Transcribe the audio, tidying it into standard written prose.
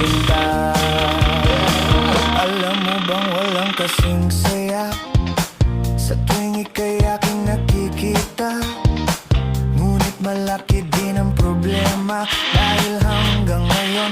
sinta. Alam mo bang walang kasing saya sa tuwing ika'y aking nakikita? Ngunit malaki din ang problema dahil hanggang ngayon